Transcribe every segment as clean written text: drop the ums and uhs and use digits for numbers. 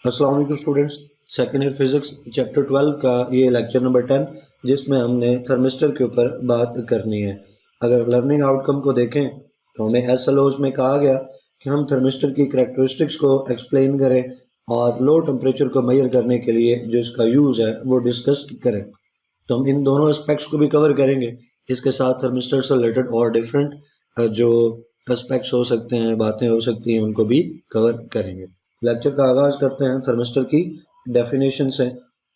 अस्सलाम वालेकुम students. Second year physics chapter 12 का ये लेक्चर नंबर 10 जिसमें हमने थर्मिस्टर के ऊपर बात करनी है। अगर लर्निंग आउटकम को देखें तो हमें एसएलओज में कहा गया कि हम थर्मिस्टर की करैक्टरिस्टिक्स को एक्सप्लेन करें और लो टेम्परेचर को मेजर करने के लिए जो इसका यूज़ है वो डिस्कस करें। तो हम इन दोनों एस्पेक्ट्स को भी कवर करेंगे। इसके साथ थर्मिस्टर से रिलेटेड और डिफरेंट जो एस्पेक्ट्स हो सकते हैं, बातें हो सकती हैं, उनको भी कवर करेंगे। लेक्चर का आगाज़ करते हैं थर्मिस्टर की डेफिनेशन से।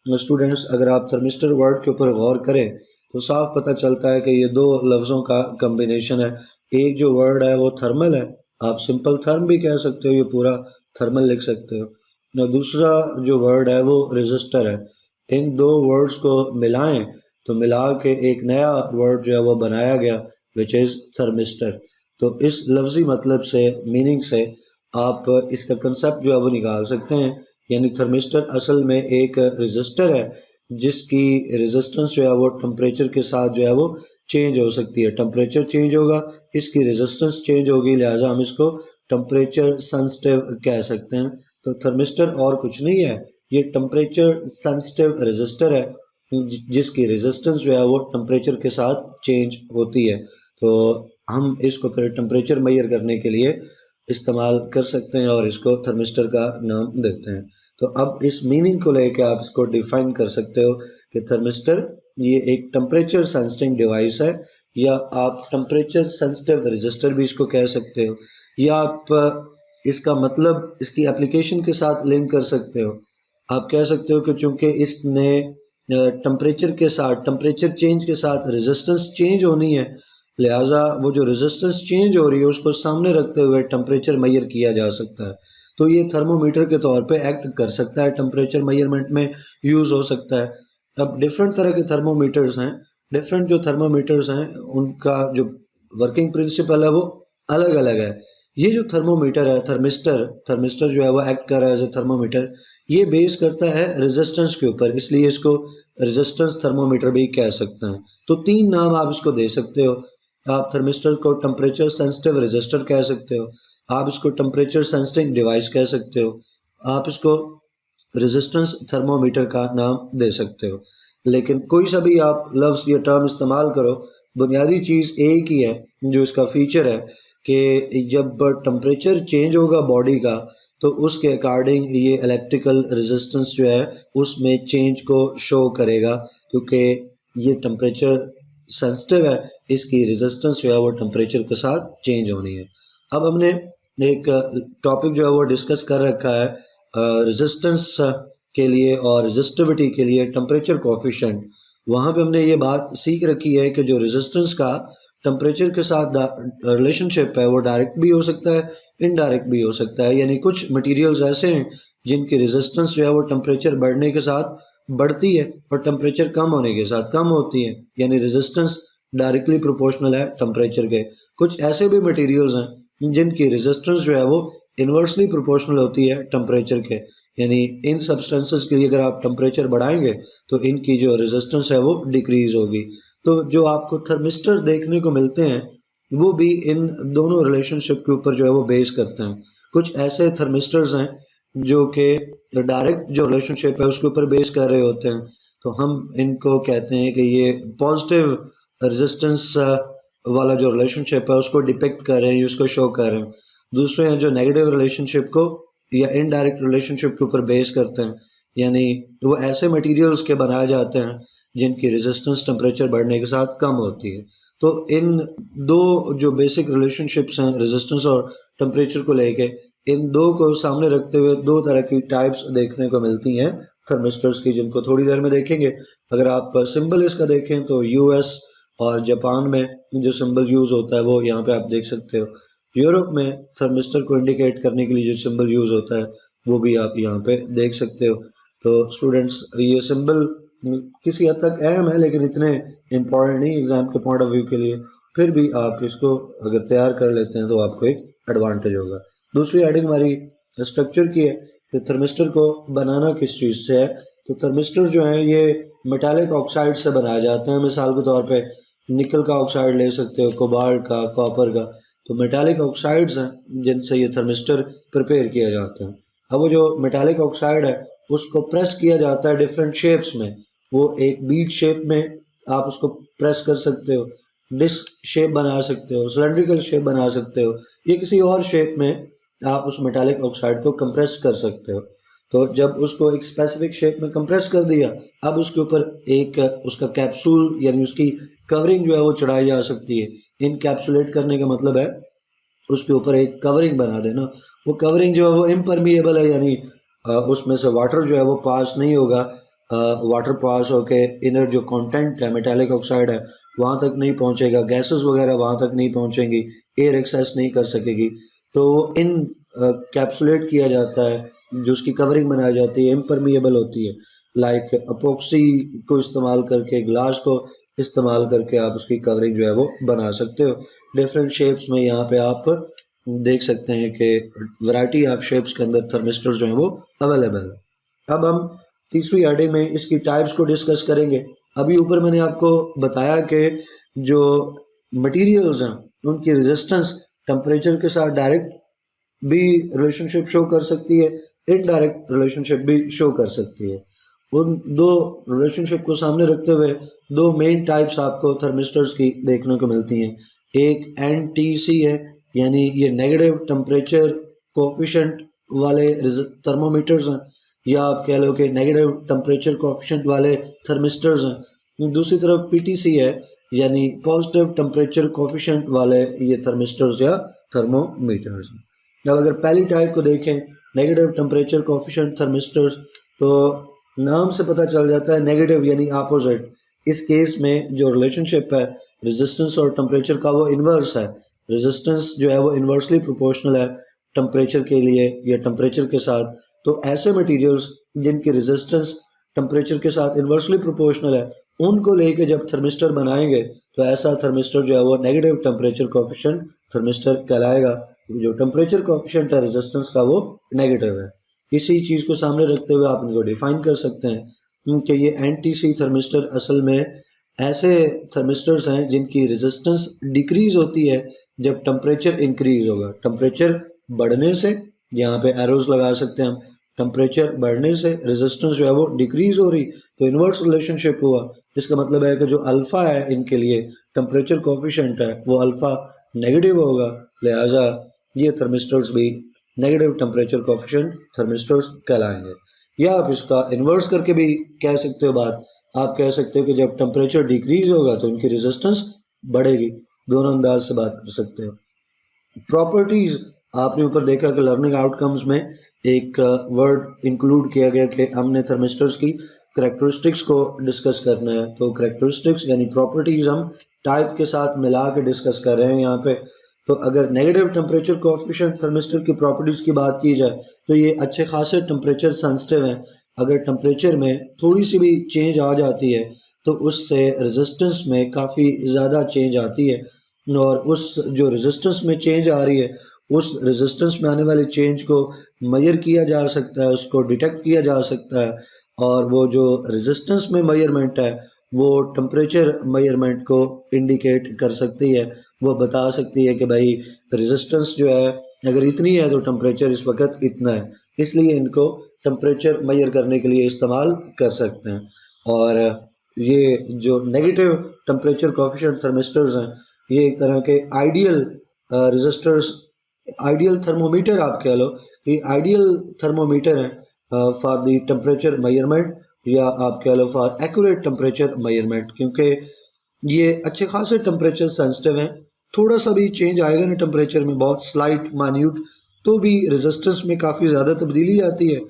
स्टूडेंट्स, अगर आप थर्मिस्टर वर्ड के ऊपर गौर करें तो साफ पता चलता है कि ये दो लफ्ज़ों का कम्बिनेशन है। एक जो वर्ड है वो थर्मल है, आप सिंपल थर्म भी कह सकते हो, ये पूरा थर्मल लिख सकते हो। दूसरा जो वर्ड है वो रजिस्टर है। इन दो वर्ड्स को मिलाएं तो मिला के एक नया वर्ड जो है वो बनाया गया विच इज़ थर्मिस्टर। तो इस लफ्ज़ी मतलब से, मीनिंग से आप इसका कंसेप्ट जो है वो निकाल सकते हैं। यानी थर्मिस्टर असल में एक रजिस्टर है जिसकी रेजिस्टेंस जो है वो टेम्परेचर के साथ जो है वो चेंज हो सकती है। टेम्परेचर चेंज होगा, इसकी रेजिस्टेंस चेंज होगी, लिहाजा हम इसको टेम्परेचर सेंसिटिव कह सकते हैं। तो थर्मिस्टर और कुछ नहीं है, ये टेम्परेचर सेंसिटिव रजिस्टर है जिसकी रेजिस्टेंस जो है वो टेम्परेचर के साथ चेंज होती है। तो हम इसको फिर टेम्परेचर मेजर करने के लिए इस्तेमाल कर सकते हैं और इसको थर्मिस्टर का नाम देते हैं। तो अब इस मीनिंग को लेकर आप इसको डिफाइन कर सकते हो कि थर्मिस्टर ये एक टेम्परेचर सेंसिटिव डिवाइस है, या आप टेम्परेचर सेंसिटिव रजिस्टर भी इसको कह सकते हो, या आप इसका मतलब इसकी एप्लीकेशन के साथ लिंक कर सकते हो। आप कह सकते हो कि चूँकि इसने टेम्परेचर के साथ, टेम्परेचर चेंज के साथ रेजिस्टेंस चेंज होनी है, लिहाजा वो जो रेजिस्टेंस चेंज हो रही है उसको सामने रखते हुए टेम्परेचर मेजर किया जा सकता है। तो ये थर्मोमीटर के तौर पे एक्ट कर सकता है, टेम्परेचर मेजरमेंट में यूज़ हो सकता है। अब डिफरेंट तरह के थर्मोमीटर्स हैं, डिफरेंट जो थर्मोमीटर्स हैं उनका जो वर्किंग प्रिंसिपल है वो अलग अलग है। ये जो थर्मोमीटर है, थर्मिस्टर थर्मिस्टर जो है वो एक्ट कर रहा है एज ए थर्मोमीटर, ये बेस करता है रेजिस्टेंस के ऊपर, इसलिए इसको रेजिस्टेंस थर्मोमीटर भी कह सकते हैं। तो तीन नाम आप इसको दे सकते हो। आप थर्मिस्टर को टेम्परेचर सेंसिटिव रजिस्टर कह सकते हो, आप इसको टेम्परेचर सेंसिटिव डिवाइस कह सकते हो, आप इसको रेजिस्टेंस थर्मोमीटर का नाम दे सकते हो। लेकिन कोई सा भी आप लफ्ज़ या टर्म इस्तेमाल करो, बुनियादी चीज़ एक ही है जो इसका फीचर है कि जब टेम्परेचर चेंज होगा बॉडी का तो उसके अकॉर्डिंग ये इलेक्ट्रिकल रेजिस्टेंस जो है उसमें चेंज को शो करेगा, क्योंकि ये टेम्परेचर सेंसिटिव है, इसकी रेजिस्टेंस जो है वो टेम्परेचर के साथ चेंज होनी है। अब हमने एक टॉपिक जो है वो डिस्कस कर रखा है रेजिस्टेंस के लिए और रेजिस्टिविटी के लिए टेम्परेचर कोफिशिएंट। वहाँ पे हमने ये बात सीख रखी है कि जो रेजिस्टेंस का टेम्परेचर के साथ रिलेशनशिप है वो डायरेक्ट भी हो सकता है, इनडायरेक्ट भी हो सकता है। यानी कुछ मटेरियल्स ऐसे हैं जिनकी रेजिस्टेंस जो है वो टेम्परेचर बढ़ने के साथ बढ़ती है और टेम्परेचर कम होने के साथ कम होती है, यानी रेजिस्टेंस डायरेक्टली प्रोपोर्शनल है टेम्परेचर के। कुछ ऐसे भी मटेरियल्स हैं जिनकी रेजिस्टेंस जो है वो इन्वर्सली प्रोपोर्शनल होती है टेम्परेचर के, यानी इन सब्सटेंसेस के लिए अगर आप टेम्परेचर बढ़ाएंगे तो इनकी जो रेजिस्टेंस है वो डिक्रीज होगी। तो जो आपको थर्मिस्टर देखने को मिलते हैं वो भी इन दोनों रिलेशनशिप के ऊपर जो है वो बेस करते हैं। कुछ ऐसे थर्मिस्टर्स हैं जो कि डायरेक्ट जो रिलेशनशिप है उसके ऊपर बेस कर रहे होते हैं, तो हम इनको कहते हैं कि ये पॉजिटिव रेजिस्टेंस वाला जो रिलेशनशिप है उसको डिपिक्ट कर रहे हैं, उसको शो कर रहे हैं। दूसरे हैं जो नेगेटिव रिलेशनशिप को या इनडायरेक्ट रिलेशनशिप के ऊपर बेस करते हैं, यानी वो ऐसे मटेरियल्स के बनाए जाते हैं जिनकी रेजिस्टेंस टेम्परेचर बढ़ने के साथ कम होती है। तो इन दो जो बेसिक रिलेशनशिप्स हैं रेजिस्टेंस और टेम्परेचर को लेके, इन दो को सामने रखते हुए दो तरह की टाइप्स देखने को मिलती हैं थर्मिस्टर्स की, जिनको थोड़ी देर में देखेंगे। अगर आप सिंबल इसका देखें तो यूएस और जापान में जो सिंबल यूज़ होता है वो यहाँ पे आप देख सकते हो। यूरोप में थर्मिस्टर को इंडिकेट करने के लिए जो सिंबल यूज़ होता है वो भी आप यहाँ पे देख सकते हो। तो स्टूडेंट्स, ये सिंबल किसी हद तक अहम है लेकिन इतने इम्पॉर्टेंट नहीं एग्ज़ाम के पॉइंट ऑफ व्यू के लिए, फिर भी आप इसको अगर तैयार कर लेते हैं तो आपको एक एडवांटेज होगा। दूसरी हेडिंग हमारी स्ट्रक्चर की है कि थर्मिस्टर को बनाना किस चीज़ से है। तो थर्मिस्टर जो है ये मेटालिक ऑक्साइड से बनाए जाते हैं। मिसाल के तौर पे निकल का ऑक्साइड ले सकते हो, कोबाल्ट का, कॉपर का। तो मेटालिक ऑक्साइड्स हैं जिनसे ये थर्मिस्टर प्रिपेयर किया जाता है। अब वो जो मेटालिक ऑक्साइड है उसको प्रेस किया जाता है डिफरेंट शेप्स में। वो एक बीट शेप में आप उसको प्रेस कर सकते हो, डिस्क शेप बना सकते हो, सिलेंड्रिकल शेप बना सकते हो, ये किसी और शेप में आप उस मेटालिक ऑक्साइड को कंप्रेस कर सकते हो। तो जब उसको एक स्पेसिफिक शेप में कंप्रेस कर दिया, अब उसके ऊपर एक उसका कैप्सूल यानी उसकी कवरिंग जो है वो चढ़ाई जा सकती है। इनकैप्सुलेट करने का मतलब है उसके ऊपर एक कवरिंग बना देना। वो कवरिंग जो है वो इम्परमिएबल है, यानी उसमें से वाटर जो है वो पास नहीं होगा। वाटर पास होके इनर जो कंटेंट है मेटालिक ऑक्साइड है वहाँ तक नहीं पहुँचेगा, गैसेस वगैरह वहाँ तक नहीं पहुँचेंगी, एयर एक्सेस नहीं कर सकेगी। तो इन कैप्सुलेट किया जाता है, जो उसकी कवरिंग बनाई जाती है इम्परमिएबल होती है। लाइक अपोक्सी को इस्तेमाल करके, ग्लास को इस्तेमाल करके आप उसकी कवरिंग जो है वो बना सकते हो। डिफरेंट शेप्स में यहाँ पे आप देख सकते हैं कि वैरायटी ऑफ शेप्स के अंदर थर्मिस्टर जो है वो अवेलेबल है। अब हम तीसरी हेडिंग में इसकी टाइप्स को डिस्कस करेंगे। अभी ऊपर मैंने आपको बताया कि जो मटेरियल्स हैं उनकी रेजिस्टेंस टेम्परेचर के साथ डायरेक्ट भी रिलेशनशिप शो कर सकती है, इनडायरेक्ट रिलेशनशिप भी शो कर सकती है। उन दो रिलेशनशिप को सामने रखते हुए दो मेन टाइप्स आपको थर्मिस्टर्स की देखने को मिलती हैं। एक NTC है, यानी ये नेगेटिव टेम्परेचर कोफिशिएंट वाले थर्मोमीटर्स हैं, या आप कह लो कि नेगेटिव टेम्परेचर कोफिशिएंट वाले थर्मिस्टर्स हैं। दूसरी तरफ PTC है, यानी पॉजिटिव टेम्परेचर कोफिशिएंट वाले ये थर्मिस्टर्स या थर्मोमीटर्स हैं। अब अगर पहली टाइप को देखें, नेगेटिव टेम्परेचर कोफिशिएंट थर्मिस्टर्स, तो नाम से पता चल जाता है नेगेटिव यानी अपोजिट। इस केस में जो रिलेशनशिप है रेजिस्टेंस और टेम्परेचर का वो इन्वर्स है। रेजिस्टेंस जो है वो इन्वर्सली प्रोपोर्शनल है टेम्परेचर के लिए या टेम्परेचर के साथ। तो ऐसे मटेरियल्स जिनकी रेजिस्टेंस टेम्परेचर के साथ इन्वर्सली प्रोपोर्शनल है, उनको लेके जब थर्मिस्टर बनाएंगे तो ऐसा थर्मिस्टर जो है वो नेगेटिव टेम्परेचर कोफिशिएंट थर्मिस्टर कहलाएगा। जो टेम्परेचर कोफिशिएंट है रेजिस्टेंस का वो नेगेटिव है। इसी चीज़ को सामने रखते हुए आप इनको डिफाइन कर सकते हैं कि ये NTC थर्मिस्टर असल में ऐसे थर्मिस्टर्स हैं जिनकी रेजिस्टेंस डिक्रीज होती है जब टेम्परेचर इंक्रीज होगा। टेम्परेचर बढ़ने से, यहाँ पे एरोज लगा सकते हैं हम, टेम्परेचर बढ़ने से रेजिस्टेंस जो है वो डिक्रीज हो रही, तो इन्वर्स रिलेशनशिप हुआ। इसका मतलब है कि जो अल्फ़ा है इनके लिए टेम्परेचर कोफिशिएंट है वो अल्फ़ा नेगेटिव होगा, लिहाजा ये थर्मिस्टर्स भी नेगेटिव टेम्परेचर कोफिशिएंट थर्मिस्टर्स कहलाएंगे। या आप इसका इन्वर्स करके भी कह सकते हो बात, आप कह सकते हो कि जब टेम्परेचर डिक्रीज होगा तो इनकी रेजिस्टेंस बढ़ेगी। दोनों अंदाज से बात कर सकते हो। प्रॉपर्टीज, आपने ऊपर देखा कि लर्निंग आउटकम्स में एक वर्ड इंक्लूड किया गया कि हमने थर्मिस्टर्स की करेक्टरिस्टिक्स को डिस्कस करना है। तो करेक्टरिस्टिक्स यानी प्रॉपर्टीज हम टाइप के साथ मिला के डिस्कस कर रहे हैं यहाँ पे। तो अगर नेगेटिव टेम्परेचर कोएफिशिएंट थर्मिस्टर की प्रॉपर्टीज की बात की जाए तो ये अच्छे खासे टेम्परेचर सेंसिटिव हैं। अगर टेम्परेचर में थोड़ी सी भी चेंज आ जाती है तो उससे रेजिस्टेंस में काफ़ी ज़्यादा चेंज आती है, और उस जो रेजिस्टेंस में चेंज आ रही है उस रेजिस्टेंस में आने वाली चेंज को मेजर किया जा सकता है, उसको डिटेक्ट किया जा सकता है। और वो जो रेजिस्टेंस में मेजरमेंट है वो टेम्परेचर मेजरमेंट को इंडिकेट कर सकती है। वो बता सकती है कि भाई रेजिस्टेंस जो है अगर इतनी है तो टेम्परेचर इस वक्त इतना है, इसलिए इनको टेम्परेचर मेजर करने के लिए इस्तेमाल कर सकते हैं। और ये जो नेगेटिव टेम्परेचर कोएफिशिएंट थर्मिस्टर्स हैं ये एक तरह के आइडियल रेजिस्टर्स, आइडियल थर्मोमीटर आप कह लो कि आइडियल थर्मोमीटर हैं फॉर द टेम्परेचर मेजरमेंट, या आप कह लो फॉर एक्यूरेट टेम्परेचर मेजरमेंट, क्योंकि ये अच्छे खासे टेम्परेचर सेंसिटिव हैं। थोड़ा सा भी चेंज आएगा ना टेम्परेचर में, बहुत स्लाइट मान्यूट, तो भी रेजिस्टेंस में काफ़ी ज़्यादा तब्दीली आती है।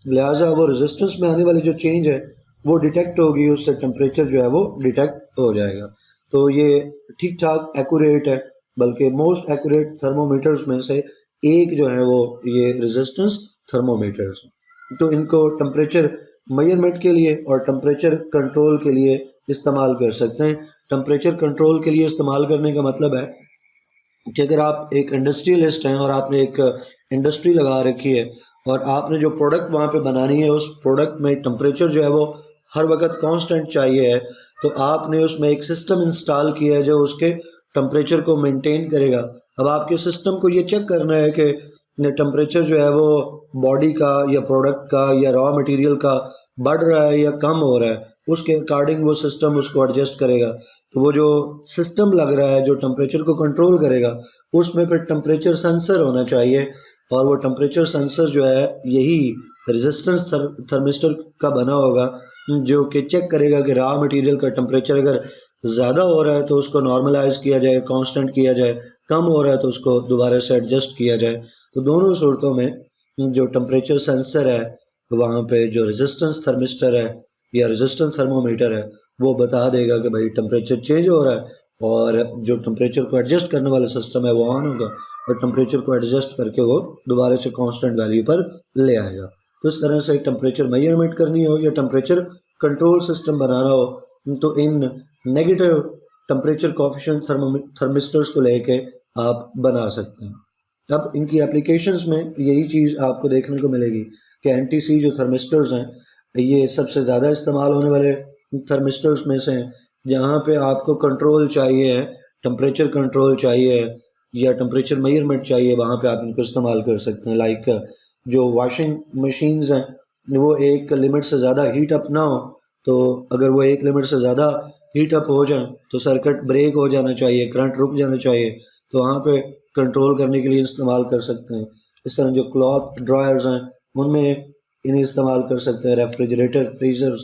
लिहाजा वो रेजिस्टेंस में आने वाली जो चेंज है वो डिटेक्ट होगी, उससे टेम्परेचर जो है वो डिटेक्ट हो जाएगा। तो ये ठीक ठाक एक्यूरेट है, बल्कि मोस्ट एक्यूरेट थर्मोमीटर्स में से एक जो है वो ये रेजिस्टेंस थर्मोमीटर्स। तो इनको टेम्परेचर मेजरमेंट के लिए और टेम्परेचर कंट्रोल के लिए इस्तेमाल कर सकते हैं। टेम्परेचर कंट्रोल के लिए इस्तेमाल करने का मतलब है कि अगर आप एक इंडस्ट्रियलिस्ट हैं और आपने एक इंडस्ट्री लगा रखी है और आपने जो प्रोडक्ट वहाँ पे बनानी है उस प्रोडक्ट में टेम्परेचर जो है वो हर वक्त कांस्टेंट चाहिए है, तो आपने उसमें एक सिस्टम इंस्टॉल किया है जो उसके टेम्परेचर को मेंटेन करेगा। अब आपके सिस्टम को ये चेक करना है कि टेम्परेचर जो है वो बॉडी का या प्रोडक्ट का या रॉ मटेरियल का बढ़ रहा है या कम हो रहा है, उसके अकॉर्डिंग वो सिस्टम उसको एडजस्ट करेगा। तो वो जो सिस्टम लग रहा है जो टेम्परेचर को कंट्रोल करेगा, उसमें फिर टेम्परेचर सेंसर होना चाहिए। और वो टेम्परेचर सेंसर जो है यही रेजिस्टेंस थर्मिस्टर का बना होगा, जो कि चेक करेगा कि रॉ मटेरियल का टेम्परेचर अगर ज़्यादा हो रहा है तो उसको नॉर्मलाइज किया जाए, कांस्टेंट किया जाए, कम हो रहा है तो उसको दोबारा से एडजस्ट किया जाए। तो दोनों सूरतों में जो टेम्परेचर सेंसर है वहाँ पे जो रेजिस्टेंस थर्मिस्टर है या रेजिस्टेंस थर्मोमीटर है वो बता देगा कि भाई टेम्परेचर चेंज हो रहा है, और जो टेम्परेचर को एडजस्ट करने वाला सिस्टम है वो ऑन होगा और टेम्परेचर को एडजस्ट करके वो दोबारा से कांस्टेंट वैल्यू पर ले आएगा। तो इस तरह से टेम्परेचर मेजरमेंट करनी हो या टेम्परेचर कंट्रोल सिस्टम बनाना हो तो इन नेगेटिव टेम्परेचर कोफिशिएंट थर्मिस्टर्स को लेके आप बना सकते हैं। अब इनकी एप्लीकेशंस में यही चीज़ आपको देखने को मिलेगी कि एनटीसी जो थर्मिस्टर्स हैं ये सबसे ज़्यादा इस्तेमाल होने वाले थर्मिस्टर्स में से हैं, जहाँ पे आपको कंट्रोल चाहिए है, टेम्परेचर कंट्रोल चाहिए है या टेम्परेचर मेजरमेंट चाहिए, वहाँ पे आप इनको इस्तेमाल कर सकते हैं। लाइक जो वॉशिंग मशीन्स हैं वो एक लिमिट से ज़्यादा हीट अप ना हो, तो अगर वो एक लिमिट से ज़्यादा हीट अप हो जाए तो सर्किट ब्रेक हो जाना चाहिए, करंट रुक जाना चाहिए, तो वहाँ पे कंट्रोल करने के लिए इस्तेमाल कर सकते हैं। इस तरह जो क्लॉथ ड्रायर्स हैं उनमें इन्हें इस्तेमाल कर सकते हैं, रेफ्रिजरेटर, फ्रीजर्स,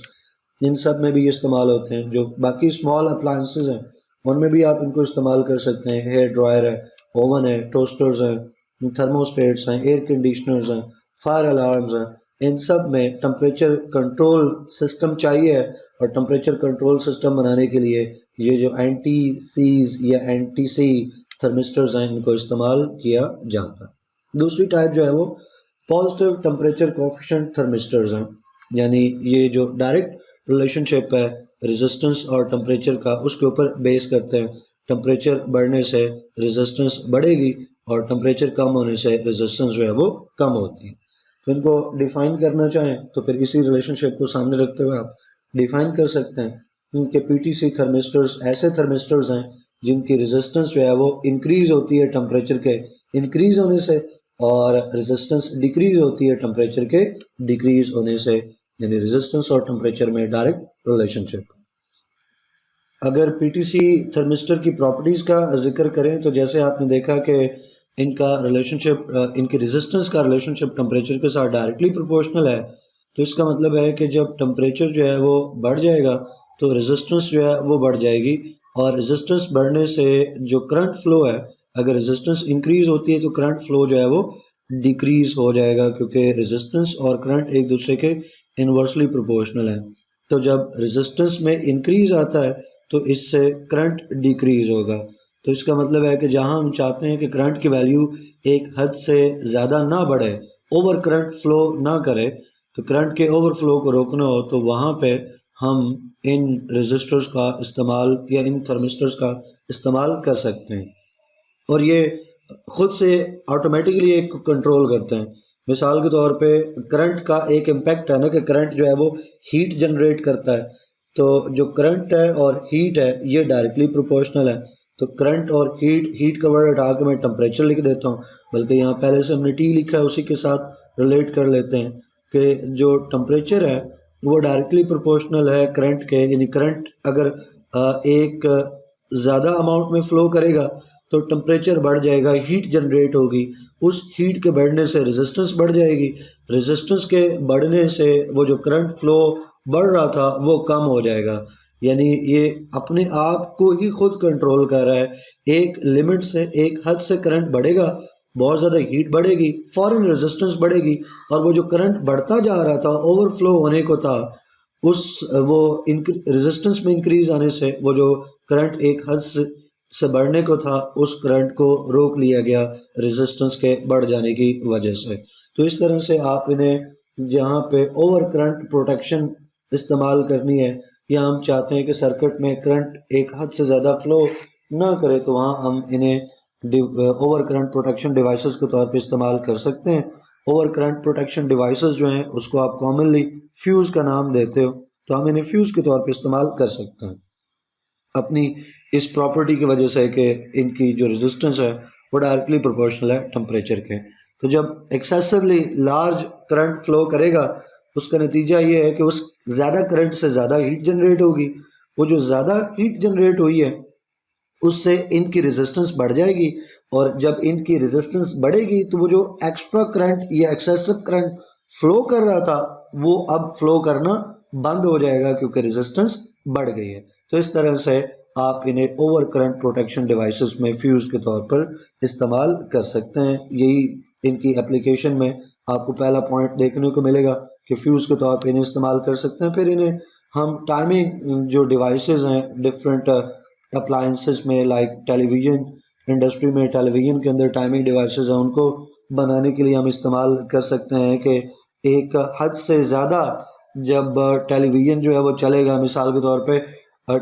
इन सब में भी ये इस्तेमाल होते हैं। जो बाकी स्मॉल अप्लायंसेस हैं उनमें भी आप इनको इस्तेमाल कर सकते हैं। हेयर ड्रायर है, ओवन है, टोस्टर्स हैं, थर्मोस्टेट्स हैं, एयर कंडीशनर्स हैं, फायर अलार्म्स हैं, इन सब में टेम्परेचर कंट्रोल सिस्टम चाहिए और टेम्परेचर कंट्रोल सिस्टम बनाने के लिए ये जो एंटी सीज या एंटी सी थर्मिस्टर्स हैं इनको इस्तेमाल किया जाता है। दूसरी टाइप जो है वो पॉजिटिव टेम्परेचर कोफिशिएंट थर्मिस्टर्स हैं, यानी ये जो डायरेक्ट रिलेशनशिप है रेजिस्टेंस और टेम्परेचर का उसके ऊपर बेस करते हैं। टेम्परेचर बढ़ने से रेजिस्टेंस बढ़ेगी और टेम्परेचर कम होने से रेजिस्टेंस जो है वो कम होती है। तो इनको डिफ़ाइन करना चाहें तो फिर इसी रिलेशनशिप को सामने रखते हुए आप डिफ़ाइन कर सकते हैं कि पीटीसी थर्मिस्टर्स ऐसे थर्मिस्टर्स हैं जिनकी रेजिस्टेंस जो है वो इंक्रीज़ होती है टेम्परेचर के इंक्रीज़ होने से और रेजिस्टेंस डिक्रीज़ होती है टेम्परेचर के डिक्रीज़ होने से, यानी रेजिस्टेंस और टेम्परेचर में डायरेक्ट रिलेशनशिप। अगर पीटीसी थर्मिस्टर की प्रॉपर्टीज़ का जिक्र करें तो जैसे आपने देखा कि इनका रिलेशनशिप, इनकी रेजिस्टेंस का रिलेशनशिप टेम्परेचर के साथ डायरेक्टली प्रोपोर्शनल है। तो इसका मतलब है कि जब टेम्परेचर जो है वो बढ़ जाएगा तो रेजिस्टेंस जो है वो बढ़ जाएगी, और रेजिस्टेंस बढ़ने से जो करंट फ्लो है, अगर रेजिस्टेंस इंक्रीज़ होती है तो करंट फ्लो जो है वो डिक्रीज़ हो जाएगा, क्योंकि रेजिस्टेंस और करंट एक दूसरे के इन्वर्सली प्रोपोर्शनल है। तो जब रेजिस्टेंस में इंक्रीज़ आता है तो इससे करंट डिक्रीज़ होगा। तो इसका मतलब है कि जहां हम चाहते हैं कि करंट की वैल्यू एक हद से ज़्यादा ना बढ़े, ओवर करंट फ्लो ना करे, तो करंट के ओवरफ्लो को रोकना हो तो वहाँ पे हम इन रेजिस्टर्स का इस्तेमाल या इन थर्मिस्टर्स का इस्तेमाल कर सकते हैं, और ये खुद से ऑटोमेटिकली एक कंट्रोल करते हैं। मिसाल के तौर पे करंट का एक इम्पैक्ट है ना कि करंट जो है वो हीट जनरेट करता है, तो जो करंट है और हीट है ये डायरेक्टली प्रोपोर्शनल है। तो करंट और हीट का वर्ड हटा के मैं टेम्परेचर लिख देता हूँ, बल्कि यहाँ पहले से हमने टी लिखा है उसी के साथ रिलेट कर लेते हैं कि जो टेम्परेचर है वो डायरेक्टली प्रोपोर्शनल है करंट के, यानी करंट अगर एक ज़्यादा अमाउंट में फ़्लो करेगा तो टेम्परेचर बढ़ जाएगा, हीट जनरेट होगी, उस हीट के बढ़ने से रेजिस्टेंस बढ़ जाएगी, रेजिस्टेंस के बढ़ने से वो जो करंट फ्लो बढ़ रहा था वो कम हो जाएगा। यानी ये अपने आप को ही खुद कंट्रोल कर रहा है। एक लिमिट से, एक हद से करंट बढ़ेगा, बहुत ज़्यादा हीट बढ़ेगी, फ़ौरन रेजिस्टेंस बढ़ेगी, और वो जो करंट बढ़ता जा रहा था, ओवरफ्लो होने को था, उस वो रेजिस्टेंस में इंक्रीज आने से वो जो करंट एक हद से बढ़ने को था उस करंट को रोक लिया गया रेजिस्टेंस के बढ़ जाने की वजह से। तो इस तरह से आप इन्हें जहाँ पे ओवर करंट प्रोटेक्शन इस्तेमाल करनी है या हम चाहते हैं कि सर्किट में करंट एक हद से ज़्यादा फ्लो ना करे, तो वहाँ हम इन्हें ओवर करंट प्रोटेक्शन डिवाइसेस के तौर पे इस्तेमाल कर सकते हैं। ओवर करंट प्रोटेक्शन डिवाइसेस जो हैं उसको आप कॉमनली फ्यूज़ का नाम देते हो, तो हम इन्हें फ्यूज़ के तौर पे इस्तेमाल कर सकते हैं अपनी इस प्रॉपर्टी की वजह से कि इनकी जो रेजिस्टेंस है वो डायरेक्टली प्रोपोर्शनल है टेम्परेचर के। तो जब एक्सेसिवली लार्ज करंट फ्लो करेगा उसका नतीजा ये है कि उस ज़्यादा करंट से ज़्यादा हीट जनरेट होगी। वो जो ज़्यादा हीट जनरेट हुई है उससे इनकी रेजिस्टेंस बढ़ जाएगी, और जब इनकी रेजिस्टेंस बढ़ेगी तो वो जो एक्स्ट्रा करंट या एक्सेसिव करंट फ्लो कर रहा था वो अब फ्लो करना बंद हो जाएगा क्योंकि रेजिस्टेंस बढ़ गई है। तो इस तरह से आप इन्हें ओवर करंट प्रोटेक्शन डिवाइसेस में फ्यूज़ के तौर पर इस्तेमाल कर सकते हैं। यही इनकी एप्लीकेशन में आपको पहला पॉइंट देखने को मिलेगा कि फ्यूज़ के तौर पर इन्हें इस्तेमाल कर सकते हैं। फिर इन्हें हम टाइमिंग जो डिवाइसेस हैं डिफरेंट अप्लायंसेस में, लाइक टेलीविज़न इंडस्ट्री में टेलीविज़न के अंदर टाइमिंग डिवाइसेस हैं उनको बनाने के लिए हम इस्तेमाल कर सकते हैं कि एक हद से ज़्यादा जब टेलीविज़न जो है वो चलेगा, मिसाल के तौर पे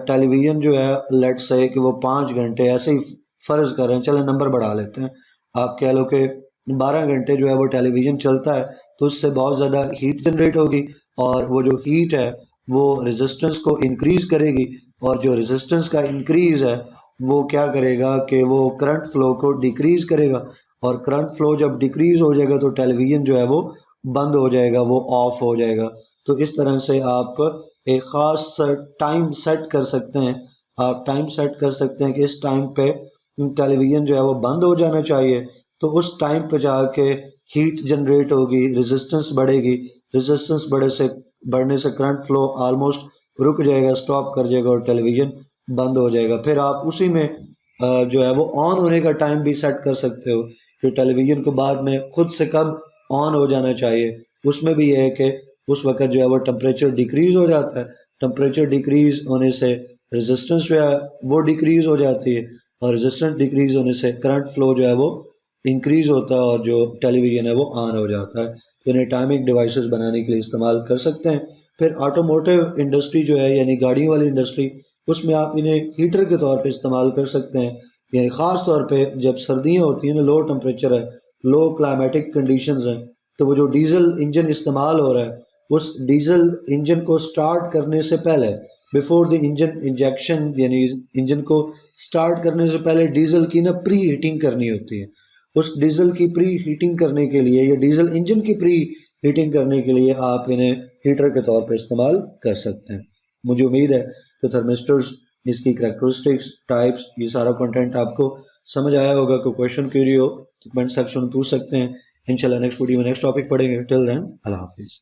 टेलीविज़न जो है लेट से कि वो 5 घंटे ऐसे ही फ़र्ज़ कर रहे हैं, चलें नंबर बढ़ा लेते हैं, आप कह लो कि 12 घंटे जो है वो टेलीविज़न चलता है तो उससे बहुत ज़्यादा हीट जनरेट होगी और वो जो हीट है वो रेजिस्टेंस को इंक्रीज़ करेगी, और जो रेजिस्टेंस का इंक्रीज़ है वो क्या करेगा कि वो करंट फ्लो को डिक्रीज़ करेगा, और करंट फ्लो जब डिक्रीज़ हो जाएगा तो टेलीविज़न जो है वो बंद हो जाएगा, वो ऑफ हो जाएगा। तो इस तरह से आप एक ख़ास टाइम सेट कर सकते हैं। आप टाइम सेट कर सकते हैं कि इस टाइम पे टेलीविज़न जो है वो बंद हो जाना चाहिए, तो उस टाइम पे जाके हीट जनरेट होगी, रेजिस्टेंस बढ़ेगी, रेजिस्टेंस बढ़ने से करंट फ्लो ऑलमोस्ट रुक जाएगा, स्टॉप कर जाएगा और टेलीविज़न बंद हो जाएगा। फिर आप उसी में जो है वो ऑन होने का टाइम भी सेट कर सकते हो कि टेलीविज़न को बाद में खुद से कब ऑन हो जाना चाहिए। उसमें भी यह है कि उस वक्त जो है वो टेम्परेचर डिक्रीज़ हो जाता है, टेम्परेचर डिक्रीज़ होने से रेजिस्टेंस जो है वो डिक्रीज़ हो जाती है, और रेजिस्टेंस डिक्रीज़ होने से करंट फ्लो जो है वो इंक्रीज़ होता है और जो टेलीविज़न है वो ऑन हो जाता है। तो इन्हें टाइमिंग डिवाइसेस बनाने के लिए इस्तेमाल कर सकते हैं। फिर ऑटोमोटिव इंडस्ट्री जो है यानी गाड़ियों वाली इंडस्ट्री, उसमें आप इन्हें हीटर के तौर पे इस्तेमाल कर सकते हैं। यानी ख़ास तौर पे जब सर्दियाँ होती हैं ना, लो टेम्परेचर है, लो क्लाइमेटिक कंडीशंस हैं, तो वो जो डीजल इंजन इस्तेमाल हो रहा है उस डीजल इंजन को स्टार्ट करने से पहले, बिफोर द इंजन इंजेक्शन, यानी इंजन को स्टार्ट करने से पहले डीजल की ना प्री हीटिंग करनी होती है। उस डीजल की प्री हीटिंग करने के लिए या डीजल इंजन की प्री हीटिंग करने के लिए आप इन्हें हीटर के तौर पर इस्तेमाल कर सकते हैं। मुझे उम्मीद है कि थर्मिस्टर्स, इसकी करैक्टरिस्टिक्स, टाइप्स, ये सारा कंटेंट आपको समझ आया होगा। कोई क्वेश्चन क्वेरी हो तो कमेंट सेक्शन में पूछ सकते हैं। इंशाल्लाह नेक्स्ट वीडियो में नेक्स्ट टॉपिक पढ़ेंगे। टिल देन अल्लाह हाफिज़।